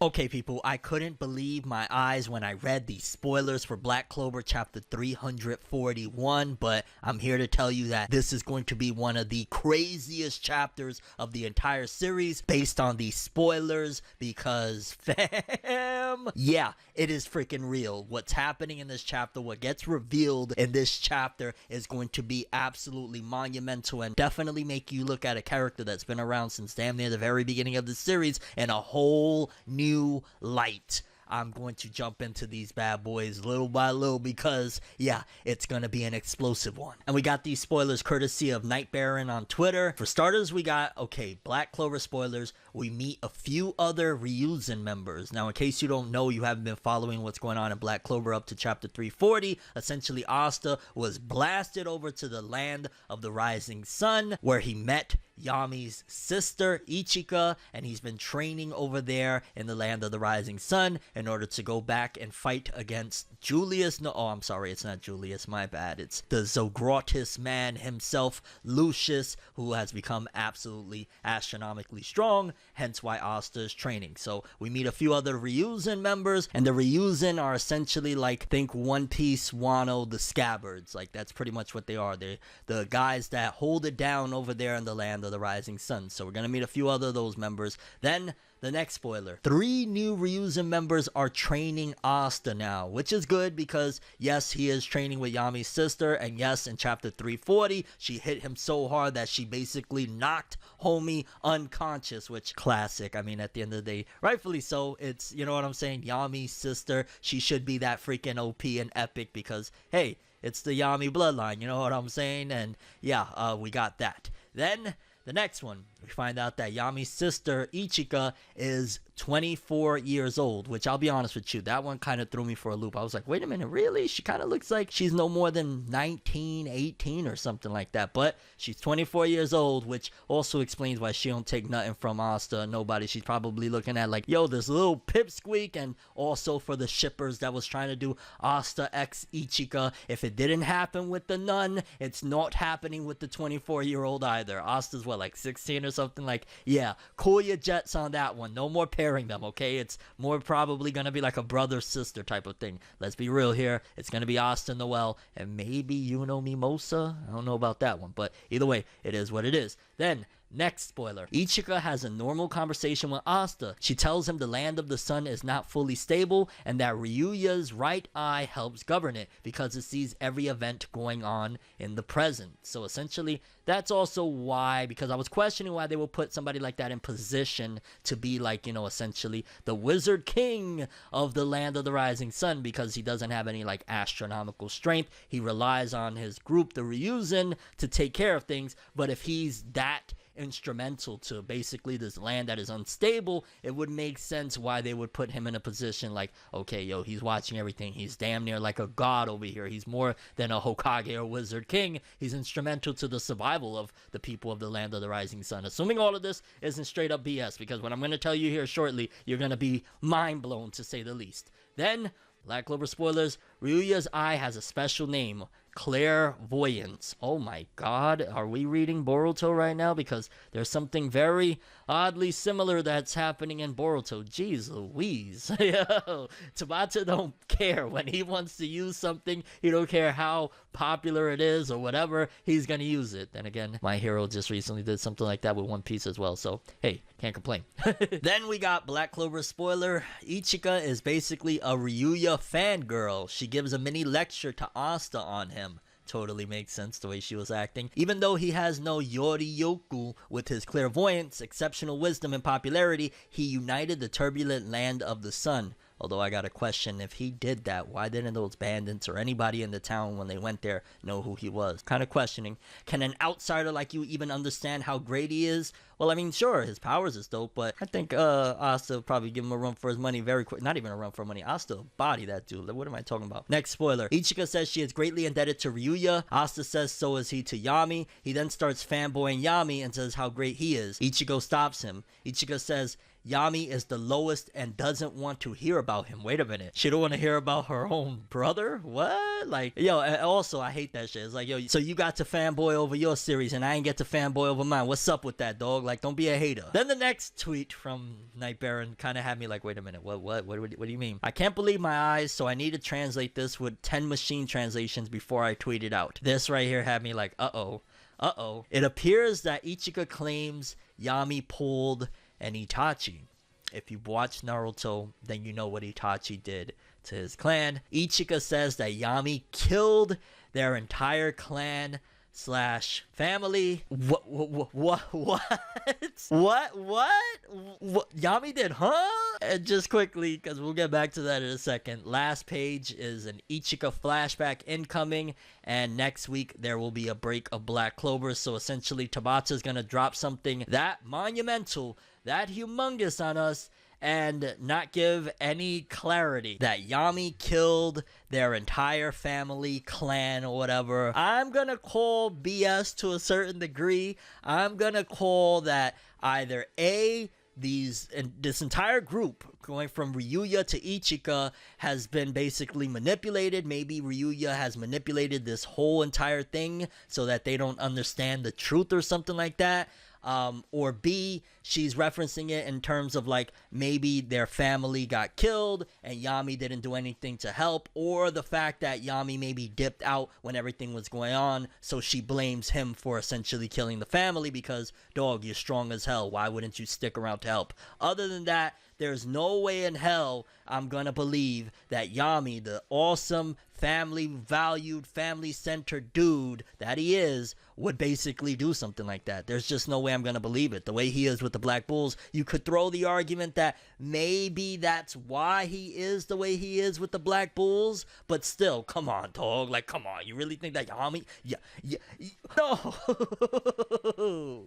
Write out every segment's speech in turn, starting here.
Okay, people, I couldn't believe my eyes when I read the spoilers for Black Clover chapter 341, but I'm here to tell you that this is going to be one of the craziest chapters of the entire series based on these spoilers because, fam, yeah, it is freaking real. What's happening in this chapter, what gets revealed in this chapter is going to be absolutely monumental and definitely make you look at a character that's been around since damn near the very beginning of the series in a whole new light. I'm going to jump into these bad boys little by little because, yeah, it's going to be an explosive one. And we got these spoilers courtesy of Night Baron on Twitter. For starters, we got, okay, Black Clover spoilers. We meet a few other Ryuzen members. Now, in case you don't know, you haven't been following what's going on in Black Clover up to chapter 340, essentially Asta was blasted over to the land of the rising sun where he met Yami's sister Ichika, and he's been training over there in the land of the rising sun in order to go back and fight against Julius. No, oh, I'm sorry, it's not Julius, my bad. It's the Zogratis man himself, Lucius, who has become absolutely astronomically strong, hence why Asta is training. So we meet a few other Ryuzen members, and the Ryuzen are essentially like, think One Piece, Wano, the Scabbards. Like, that's pretty much what they are. They're the guys that hold it down over there in the land of the rising sun. So we're gonna meet a few other of those members. Then the next spoiler, 3 new Ryuzen members are training Asta now, which is good because yes, he is training with Yami's sister, and yes, in chapter 340 she hit him so hard that she basically knocked homie unconscious, which classic. I mean, at the end of the day, rightfully so. It's, you know what I'm saying, Yami's sister, she should be that freaking OP and epic because hey, it's the Yami bloodline, you know what I'm saying? And yeah, we got that. Then the next one, we find out that Yami's sister, Ichika, is 24 years old, which I'll be honest with you, that one kind of threw me for a loop. I was like, wait a minute, really? She kind of looks like she's no more than 19, 18 or something like that. But she's 24 years old, which also explains why she don't take nothing from Asta, nobody. She's probably looking at like, yo, this little pipsqueak. And also for the shippers that was trying to do Asta x Ichika, if it didn't happen with the nun, it's not happening with the 24-year-old either. Asta's what, like 16 or something? Like, yeah, cool your jets on that one. No more pairing them, okay? It's more probably gonna be like a brother-sister type of thing. Let's be real here. It's gonna be Asta Noel and maybe Yuno Mimosa. I don't know about that one, but either way, it is what it is. Then next spoiler, Ichika has a normal conversation with Asta. She tells him the land of the sun is not fully stable and that Ryuya's right eye helps govern it because it sees every event going on in the present. So essentially, that's also why, because I was questioning why they would put somebody like that in position to be like, you know, essentially the wizard king of the land of the rising sun, because he doesn't have any like astronomical strength. He relies on his group, the Ryuzen, to take care of things. But if he's that instrumental to basically this land that is unstable, it would make sense why they would put him in a position like, okay, yo, he's watching everything. He's damn near like a god over here. He's more than a Hokage or wizard king. He's instrumental to the survival of the people of the land of the rising sun. Assuming all of this isn't straight up BS, because what I'm going to tell you here shortly, you're going to be mind blown to say the least. Then Black Clover spoilers, Ryuya's eye has a special name, clairvoyance. Oh my god, are we reading Boruto right now? Because there's something very oddly similar that's happening in Boruto. Jeez Louise. Yo, Tabata don't care. When he wants to use something, he don't care how popular it is or whatever, he's gonna use it. Then again, My Hero just recently did something like that with One Piece as well, so hey, can't complain. Then we got Black Clover spoiler. Ichika is basically a Ryuya fangirl. She gives a mini lecture to Asta on him. Totally makes sense the way she was acting. Even though he has no Yorioku with his clairvoyance, exceptional wisdom, and popularity, he united the turbulent land of the sun. Although I got a question, if he did that, why didn't those bandits or anybody in the town when they went there know who he was? Kind of questioning. Can an outsider like you even understand how great he is? Well, I mean, sure, his powers is dope, but I think Asta probably give him a run for his money very quick. Not even a run for money. Asta body that dude. What am I talking about? Next spoiler. Ichika says she is greatly indebted to Ryuya. Asta says so is he to Yami. He then starts fanboying Yami and says how great he is. Ichigo stops him. Ichika says, Yami is the lowest and doesn't want to hear about him. Wait a minute. She don't want to hear about her own brother? What? Like, yo, and also, I hate that shit. It's like, yo, so you got to fanboy over your series and I ain't get to fanboy over mine. What's up with that, dog? Like, don't be a hater. Then the next tweet from Night Baron kind of had me like, wait a minute. What do you mean? I can't believe my eyes, so I need to translate this with 10 machine translations before I tweet it out. This right here had me like, uh-oh. It appears that Ichika claims Yami pulled an Itachi. If you've watched Naruto, then you know what Itachi did to his clan. Ichika says that Yami killed their entire clan slash family. What? Yami did, huh? And just quickly, because we'll get back to that in a second, last page is an Ichika flashback incoming, and next week there will be a break of Black Clover. So essentially Tabata is going to drop something that monumental, that humongous on us, and not give any clarity that Yami killed their entire family, clan, or whatever. I'm gonna call BS to a certain degree. I'm gonna call that either A, this entire group going from Ryuya to Ichika has been basically manipulated. Maybe Ryuya has manipulated this whole entire thing so that they don't understand the truth or something like that. Or B, she's referencing it in terms of like maybe their family got killed and Yami didn't do anything to help, or the fact that Yami maybe dipped out when everything was going on, so she blames him for essentially killing the family because, dog, you're strong as hell. Why wouldn't you stick around to help? Other than that, there's no way in hell I'm gonna believe that Yami, the awesome, family-valued, family-centered dude that he is, would basically do something like that. There's just no way I'm gonna believe it. The way he is with the Black Bulls, you could throw the argument that maybe that's why he is the way he is with the Black Bulls, but still, come on, dog. Like, come on. You really think that Yami? No.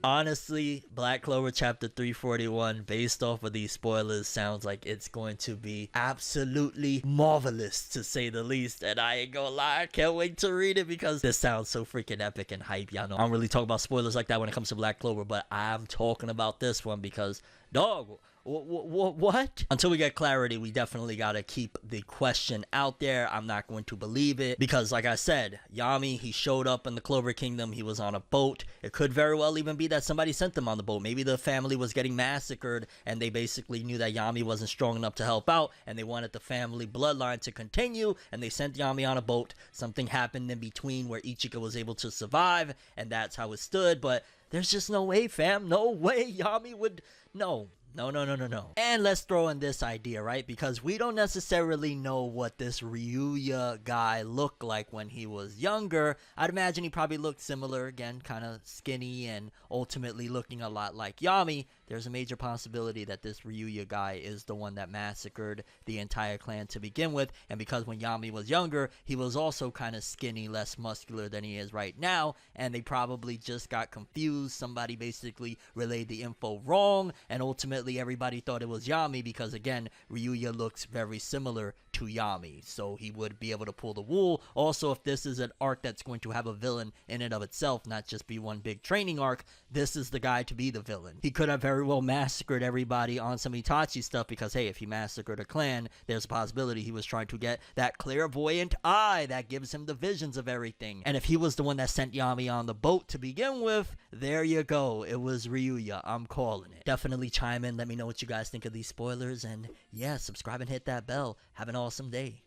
Honestly, Black Clover Chapter 341, based off of these spoilers, sounds like it's going to be absolutely marvelous, to say the least. And I ain't gonna lie, I can't wait to read it because this sounds so freaking epic and hype. Y'all know I don't really talk about spoilers like that when it comes to Black Clover, but I'm talking about this one because, dog, what? Until we get clarity, we definitely gotta keep the question out there. I'm not going to believe it because, like I said, Yami, he showed up in the Clover Kingdom. He was on a boat. It could very well even be that somebody sent them on the boat. Maybe the family was getting massacred and they basically knew that Yami wasn't strong enough to help out and they wanted the family bloodline to continue, and they sent Yami on a boat. Something happened in between where Ichika was able to survive, and that's how it stood. But there's just no way, fam. No way Yami would... No. And let's throw in this idea, right? Because we don't necessarily know what this Ryuya guy looked like when he was younger. I'd imagine he probably looked similar, again, kind of skinny and ultimately looking a lot like Yami. There's a major possibility that this Ryuya guy is the one that massacred the entire clan to begin with. And because when Yami was younger, he was also kind of skinny, less muscular than he is right now. And they probably just got confused. Somebody basically relayed the info wrong, and ultimately everybody thought it was Yami because, again, Ryuya looks very similar to Yami, so he would be able to pull the wool. Also, if this is an arc that's going to have a villain in and of itself, not just be one big training arc, this is the guy to be the villain. He could have very well massacred everybody on some Itachi stuff because, hey, if he massacred a clan, there's a possibility he was trying to get that clairvoyant eye that gives him the visions of everything. And if he was the one that sent Yami on the boat to begin with, there you go. It was Ryuya. I'm calling it. Definitely chime in. Let me know what you guys think of these spoilers. And yeah, subscribe and hit that bell. Have an awesome day.